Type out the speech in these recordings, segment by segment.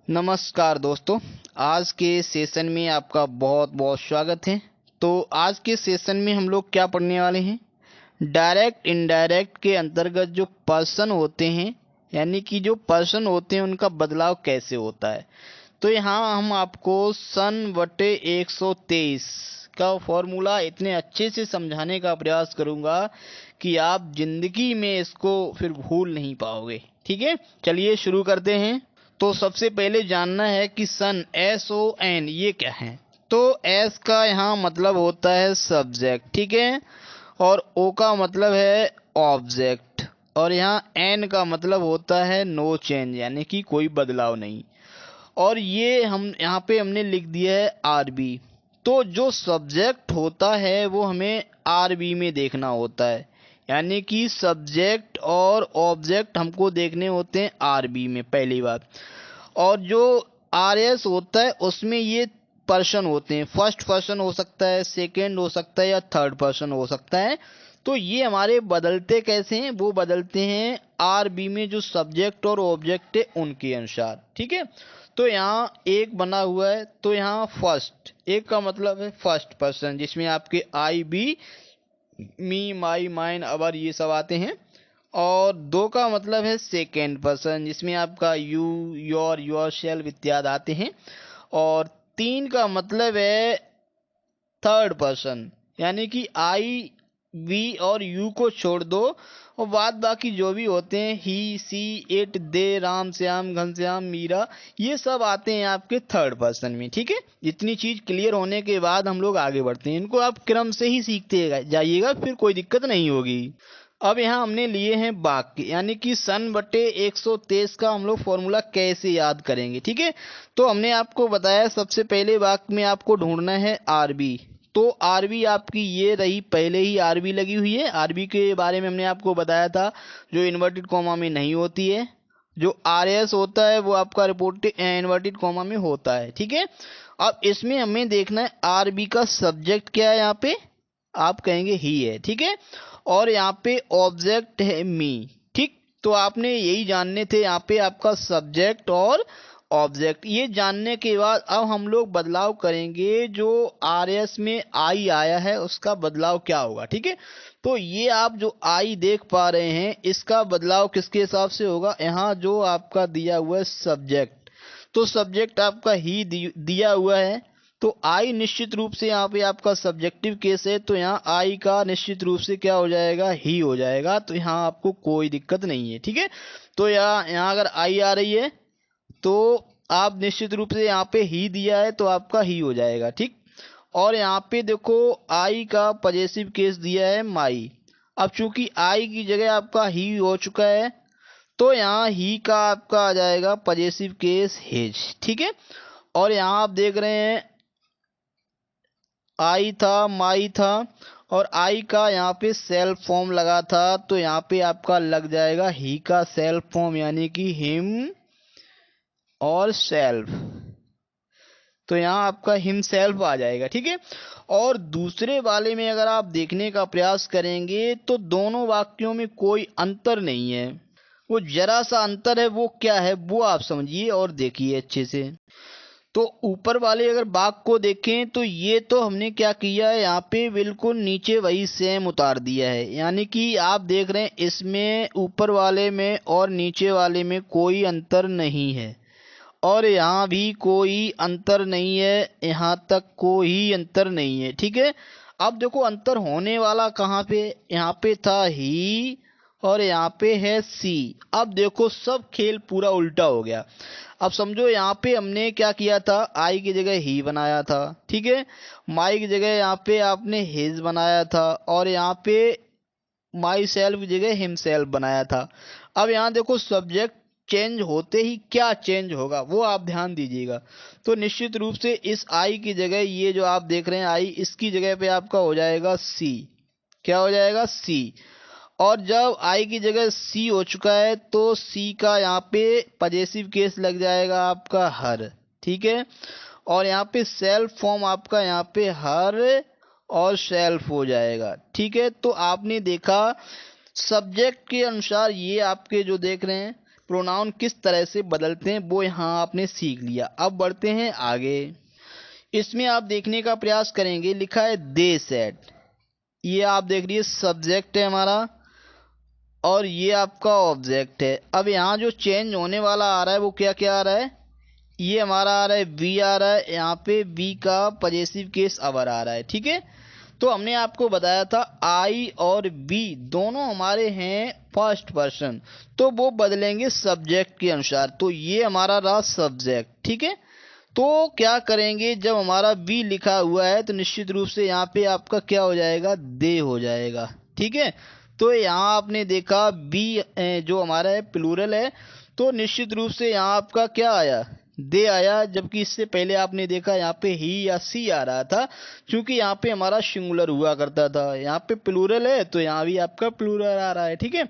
नमस्कार दोस्तों। आज के सेशन में आपका बहुत बहुत स्वागत है। तो आज के सेशन में हम लोग क्या पढ़ने वाले हैं, डायरेक्ट इनडायरेक्ट के अंतर्गत जो पर्सन होते हैं, यानी कि जो पर्सन होते हैं उनका बदलाव कैसे होता है। तो यहाँ हम आपको सन बटे 123 का फॉर्मूला इतने अच्छे से समझाने का प्रयास करूंगा कि आप जिंदगी में इसको फिर भूल नहीं पाओगे। ठीक है, चलिए शुरू करते हैं। तो सबसे पहले जानना है कि सन SON ये क्या है। तो एस का यहाँ मतलब होता है सब्जेक्ट, ठीक है, और ओ का मतलब है ऑब्जेक्ट, और यहाँ एन का मतलब होता है नो चेंज, यानी कि कोई बदलाव नहीं। और ये हम यहाँ पे हमने लिख दिया है आरबी। तो जो सब्जेक्ट होता है वो हमें आरबी में देखना होता है, यानी कि सब्जेक्ट और ऑब्जेक्ट हमको देखने होते हैं आरबी में, पहली बात। और जो आरएस होता है उसमें ये पर्सन होते हैं, फर्स्ट पर्सन हो सकता है, सेकंड हो सकता है, या थर्ड पर्सन हो सकता है। तो ये हमारे बदलते कैसे हैं, वो बदलते हैं आरबी में जो सब्जेक्ट और ऑब्जेक्ट है उनके अनुसार। ठीक है, तो यहाँ एक बना हुआ है, तो यहाँ फर्स्ट, एक का मतलब है फर्स्ट पर्सन, जिसमें आपके आई बी मी माई माइन अवर ये सब आते हैं। और दो का मतलब है सेकेंड पर्सन, जिसमें आपका यू योर योर सेल्फ इत्यादि आते हैं। और तीन का मतलब है थर्ड पर्सन, यानी कि आई वी और यू को छोड़ दो, और बाद बाकी जो भी होते हैं ही सी इट दे राम श्याम घनश्याम मीरा, ये सब आते हैं आपके थर्ड पर्सन में। ठीक है, इतनी चीज क्लियर होने के बाद हम लोग आगे बढ़ते हैं। इनको आप क्रम से ही सीखते जाइएगा, फिर कोई दिक्कत नहीं होगी। अब यहाँ हमने लिए हैं वाक्य, यानी कि सन बटे 123 का हम लोग फॉर्मूला कैसे याद करेंगे। ठीक है, तो हमने आपको बताया सबसे पहले वाक्य में आपको ढूंढना है आरबी। तो आरबी आपकी ये रही, पहले ही आरबी लगी हुई है। आरबी के बारे में हमने आपको बताया था, जो इन्वर्टेड कॉमा में नहीं होती है। जो आरएस होता है वो आपका रिपोर्ट इन्वर्टेड कॉमा में होता है। ठीक है, अब इसमें हमें देखना है आरबी का सब्जेक्ट क्या है। यहाँ पे आप कहेंगे ही है, ठीक है, और यहाँ पे ऑब्जेक्ट है मी। ठीक, तो आपने यही जानने थे, यहाँ पे आपका सब्जेक्ट और ऑब्जेक्ट। ये जानने के बाद अब हम लोग बदलाव करेंगे, जो आर एस में आई आया है उसका बदलाव क्या होगा। ठीक है, तो ये आप जो आई देख पा रहे हैं इसका बदलाव किसके हिसाब से होगा, यहाँ जो आपका दिया हुआ है सब्जेक्ट, तो सब्जेक्ट आपका ही दिया हुआ है। तो आई निश्चित रूप से यहाँ पे आपका सब्जेक्टिव केस है, तो यहाँ आई का निश्चित रूप से क्या हो जाएगा, ही हो जाएगा। तो यहाँ आपको कोई दिक्कत नहीं है। ठीक है, तो यहाँ अगर आई आ रही है तो आप निश्चित रूप से यहाँ पे ही दिया है तो आपका ही हो जाएगा। ठीक, और यहाँ पे देखो आई का पजेसिव केस दिया है माई। अब चूंकि आई की जगह आपका ही हो चुका है, तो यहाँ ही का आपका आ जाएगा पजेसिव केस हेज। ठीक है, और यहाँ आप देख रहे हैं आई था, माई था, और आई का यहाँ पे सेल्फ फॉर्म लगा था, तो यहाँ पे आपका लग जाएगा ही का सेल्फ फॉर्म, यानी कि हिम और सेल्फ। तो यहाँ आपका हिम सेल्फ आ जाएगा। ठीक है, और दूसरे वाले में अगर आप देखने का प्रयास करेंगे तो दोनों वाक्यों में कोई अंतर नहीं है। वो जरा सा अंतर है, वो क्या है वो आप समझिए और देखिए अच्छे से। तो ऊपर वाले अगर बाघ को देखें तो ये तो हमने क्या किया है, यहाँ पे बिल्कुल नीचे वही सेम उतार दिया है, यानी कि आप देख रहे हैं इसमें ऊपर वाले में और नीचे वाले में कोई अंतर नहीं है, और यहाँ भी कोई अंतर नहीं है, यहाँ तक कोई अंतर नहीं है। ठीक है, अब देखो अंतर होने वाला कहाँ पे, यहाँ पे था ही और यहाँ पे है सी। अब देखो सब खेल पूरा उल्टा हो गया। अब समझो यहाँ पे हमने क्या किया था, आई की जगह ही बनाया था, ठीक है, माई की जगह यहाँ पे आपने हिज बनाया था, और यहाँ पे माई सेल्फ की जगह हिम सेल्फ बनाया था। अब यहाँ देखो सब्जेक्ट चेंज होते ही क्या चेंज होगा वो आप ध्यान दीजिएगा। तो निश्चित रूप से इस आई की जगह ये जो आप देख रहे हैं आई, इसकी जगह पे आपका हो जाएगा सी। क्या हो जाएगा, सी। और जब आई की जगह सी हो चुका है तो सी का यहाँ पे पजेसिव केस लग जाएगा आपका हर। ठीक है, और यहाँ पे सेल्फ फॉर्म आपका यहाँ पे हर और सेल्फ हो जाएगा। ठीक है, तो आपने देखा सब्जेक्ट के अनुसार ये आपके जो देख रहे हैं प्रोनाउन किस तरह से बदलते हैं वो यहाँ आपने सीख लिया। अब बढ़ते हैं आगे। इसमें आप देखने का प्रयास करेंगे, लिखा है दे सेड। ये आप देख रही है सब्जेक्ट है हमारा और ये आपका ऑब्जेक्ट है। अब यहाँ जो चेंज होने वाला आ रहा है वो क्या क्या आ रहा है, ये हमारा आ रहा है वी आ रहा है, यहाँ पे वी का पजेसिव केस अवर आ रहा है। ठीक है, तो हमने आपको बताया था आई और वी दोनों हमारे हैं फर्स्ट पर्सन, तो वो बदलेंगे सब्जेक्ट के अनुसार। तो ये हमारा रहा सब्जेक्ट। ठीक है, तो क्या करेंगे, जब हमारा वी लिखा हुआ है तो निश्चित रूप से यहाँ पे आपका क्या हो जाएगा, दे हो जाएगा। ठीक है, तो यहाँ आपने देखा बी जो हमारा है प्लूरल है, तो निश्चित रूप से यहाँ आपका क्या आया, दे आया। जबकि इससे पहले आपने देखा यहाँ पे ही या सी आ रहा था, क्योंकि यहाँ पे हमारा सिंगुलर हुआ करता था। यहाँ पे प्लूरल है तो यहाँ भी आपका प्लूरल आ रहा है। ठीक है,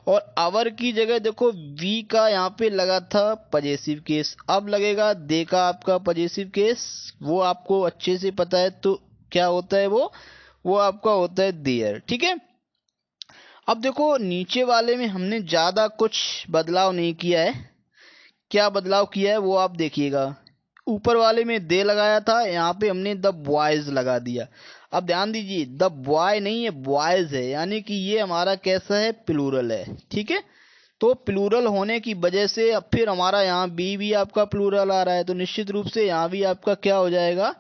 और आवर की जगह देखो वी का यहाँ पे लगा था पजेसिव केस, अब लगेगा दे का आपका पजेसिव केस। वो आपको अच्छे से पता है, तो क्या होता है वो आपका होता है देयर। ठीक है, अब देखो नीचे वाले में हमने ज्यादा कुछ बदलाव नहीं किया है। क्या बदलाव किया है वो आप देखिएगा। ऊपर वाले में दे लगाया था, यहाँ पे हमने द बॉयज लगा दिया। अब ध्यान दीजिए, द बॉय नहीं है, बॉयज है, यानी कि ये हमारा कैसा है, प्लूरल है। ठीक है, तो प्लूरल होने की वजह से अब फिर हमारा यहाँ बी भी आपका प्लूरल आ रहा है, तो निश्चित रूप से यहाँ भी आपका क्या हो जाएगा,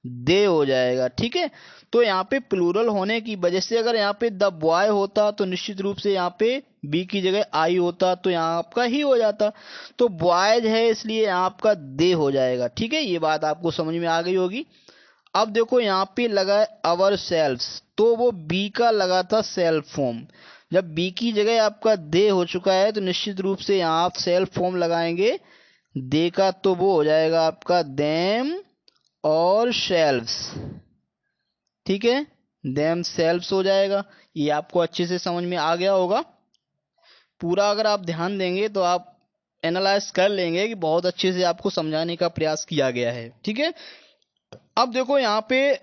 दे हो जाएगा। ठीक है, तो यहाँ पे प्लूरल होने की वजह से अगर यहाँ पे द बॉय होता तो निश्चित रूप से यहाँ पे बी की जगह आई होता, तो यहाँ आपका ही हो जाता। तो बॉयज है इसलिए यहाँ आपका दे हो जाएगा। ठीक है, ये बात आपको समझ में आ गई होगी। अब देखो यहाँ पे लगा है अवर सेल्फ्स, तो वो बी का लगा था सेल्फ फॉर्म। जब बी की जगह आपका दे हो चुका है तो निश्चित रूप से यहाँ आप सेल्फ फॉर्म लगाएंगे दे का, तो वो हो जाएगा आपका देम और शेल्व्स। ठीक है, देम सेल्व्स हो जाएगा। ये आपको अच्छे से समझ में आ गया होगा। पूरा अगर आप ध्यान देंगे तो आप एनालाइज कर लेंगे कि बहुत अच्छे से आपको समझाने का प्रयास किया गया है। ठीक है, अब देखो यहाँ पे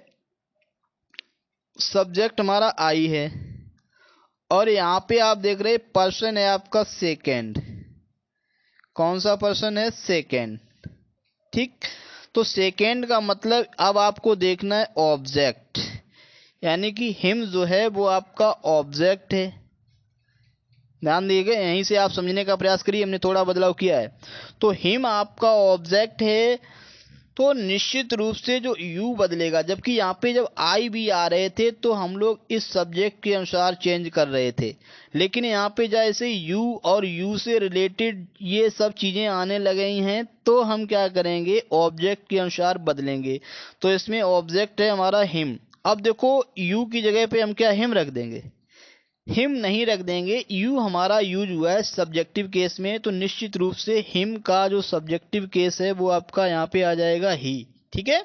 सब्जेक्ट हमारा आई है और यहाँ पे आप देख रहे पर्सन है आपका सेकेंड। कौन सा पर्सन है, सेकेंड। ठीक, तो सेकेंड का मतलब अब आपको देखना है ऑब्जेक्ट, यानी कि हिम जो है वो आपका ऑब्जेक्ट है। ध्यान दिएगा, यहीं से आप समझने का प्रयास करिए, हमने थोड़ा बदलाव किया है। तो हिम आपका ऑब्जेक्ट है, तो निश्चित रूप से जो यू बदलेगा। जबकि यहाँ पे जब आई भी आ रहे थे तो हम लोग इस सब्जेक्ट के अनुसार चेंज कर रहे थे, लेकिन यहाँ पे जैसे यू और यू से रिलेटेड ये सब चीजें आने लगे हैं तो हम क्या करेंगे, ऑब्जेक्ट के अनुसार बदलेंगे। तो इसमें ऑब्जेक्ट है हमारा हिम। अब देखो यू की जगह पे हम क्या हिम रख देंगे, हिम नहीं रख देंगे। यू हमारा यूज हुआ है सब्जेक्टिव केस में, तो निश्चित रूप से हिम का जो सब्जेक्टिव केस है वो आपका यहाँ पे आ जाएगा ही। ठीक है,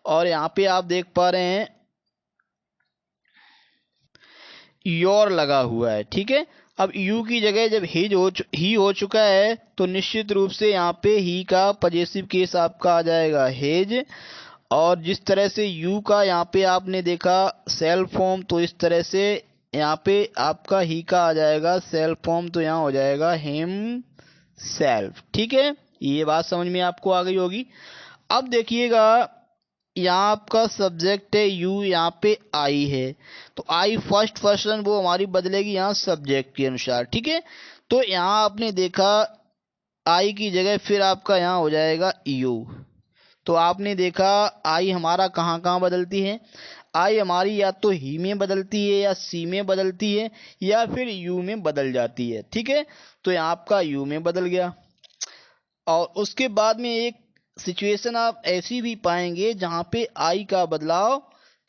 और यहाँ पे आप देख पा रहे हैं योर लगा हुआ है। ठीक है, अब यू की जगह जब ही हो चुका है तो निश्चित रूप से यहाँ पे ही का पजेसिव केस आपका आ जाएगा हेज। और जिस तरह से यू का यहाँ पे आपने देखा सेल्फ फॉर्म, तो इस तरह से यहाँ पे आपका ही का आ जाएगा सेल्फ फॉर्म, तो यहाँ हो जाएगा हिम सेल्फ। ठीक है, ये बात समझ में आपको आ गई होगी। अब देखिएगा यहाँ आपका सब्जेक्ट है यू, यहाँ पे आई है, तो आई फर्स्ट पर्सन वो हमारी बदलेगी यहाँ सब्जेक्ट के अनुसार। ठीक है, तो यहाँ आपने देखा आई की जगह फिर आपका यहाँ हो जाएगा यू। तो आपने देखा आई हमारा कहाँ कहाँ बदलती है, आई हमारी या तो ही में बदलती है या सी में बदलती है या फिर यू में बदल जाती है। ठीक है, तो यहाँ आपका यू में बदल गया। और उसके बाद में एक सिचुएशन आप ऐसी भी पाएंगे जहाँ पे आई का बदलाव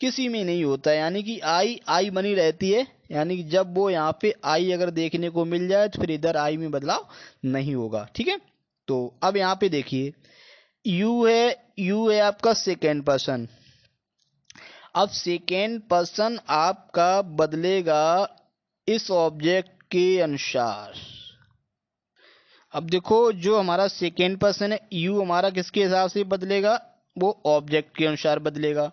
किसी में नहीं होता है, यानी कि आई आई बनी रहती है। यानी कि जब वो यहाँ पे आई अगर देखने को मिल जाए तो फिर इधर आई में बदलाव नहीं होगा। ठीक है, तो अब यहाँ पे देखिए यू है आपका सेकेंड पर्सन। अब सेकेंड पर्सन आपका बदलेगा इस ऑब्जेक्ट के अनुसार। अब देखो जो हमारा सेकेंड पर्सन है यू हमारा किसके हिसाब से बदलेगा, वो ऑब्जेक्ट के अनुसार बदलेगा।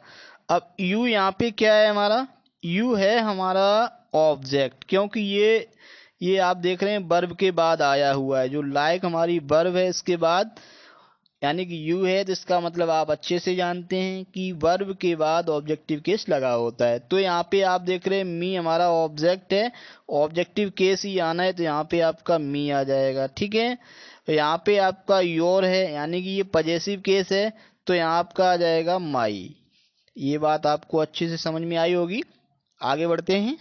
अब यू यहाँ पे क्या है हमारा, यू है हमारा ऑब्जेक्ट, क्योंकि ये ये आप देख रहे हैं वर्ब के बाद आया हुआ है। जो लाइक हमारी वर्ब है, इसके बाद यानी कि यू है, तो इसका मतलब आप अच्छे से जानते हैं कि वर्ब के बाद ऑब्जेक्टिव केस लगा होता है। तो यहाँ पे आप देख रहे हैं मी हमारा ऑब्जेक्ट है, ऑब्जेक्टिव केस ही आना है, तो यहाँ पे आपका मी आ जाएगा। ठीक है, तो यहाँ पे आपका योर है, यानी कि ये पजेसिव केस है, तो यहाँ आपका आ जाएगा माई। ये बात आपको अच्छे से समझ में आई होगी। आगे बढ़ते हैं।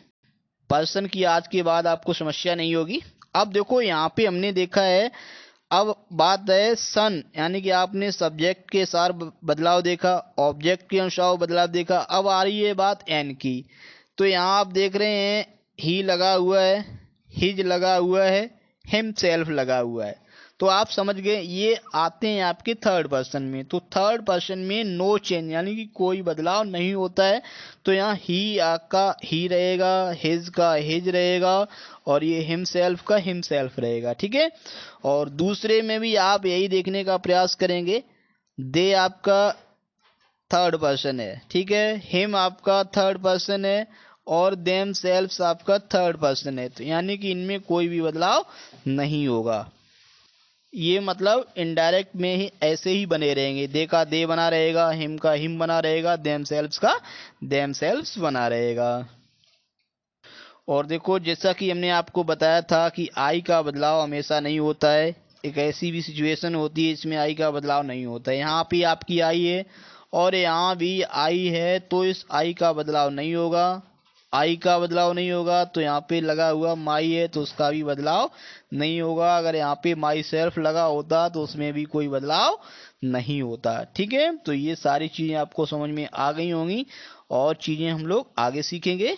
पर्सन की आज के बाद आपको समस्या नहीं होगी। अब देखो यहाँ पे हमने देखा है, अब बात है सन, यानी कि आपने सब्जेक्ट के सार बदलाव देखा, ऑब्जेक्ट के अनुसार बदलाव देखा। अब आ रही है बात एन की। तो यहाँ आप देख रहे हैं ही लगा हुआ है, हिज लगा हुआ है, हिमसेल्फ लगा हुआ है। तो आप समझ गए, ये आते हैं आपके थर्ड पर्सन में। तो थर्ड पर्सन में नो चेंज, यानी कि कोई बदलाव नहीं होता है। तो यहाँ ही का ही रहेगा, हिज का हिज रहेगा, और ये हिमसेल्फ का हिमसेल्फ रहेगा। ठीक है, और दूसरे में भी आप यही देखने का प्रयास करेंगे। दे आपका थर्ड पर्सन है, ठीक है, हिम आपका थर्ड पर्सन है, और देम सेल्फ्स आपका थर्ड पर्सन है। तो यानी कि इनमें कोई भी बदलाव नहीं होगा। ये मतलब इनडायरेक्ट में ही ऐसे ही बने रहेंगे। दे का दे बना रहेगा, हिम का हिम बना रहेगा, देम सेल्फ्स का देम सेल्फ्स बना रहेगा। और देखो, जैसा कि हमने आपको बताया था कि आई का बदलाव हमेशा नहीं होता है। एक ऐसी भी सिचुएशन होती है इसमें आई का बदलाव नहीं होता है। यहाँ पे आपकी आई है और यहाँ भी आई है, तो इस आई का बदलाव नहीं होगा। आई का बदलाव नहीं होगा, तो यहाँ पे लगा हुआ माई है, तो उसका भी बदलाव नहीं होगा। अगर यहाँ पे माई सेल्फ लगा होता तो उसमें भी कोई बदलाव नहीं होता। ठीक है, तो ये सारी चीजें आपको समझ में आ गई होंगी, और चीजें हम लोग आगे सीखेंगे।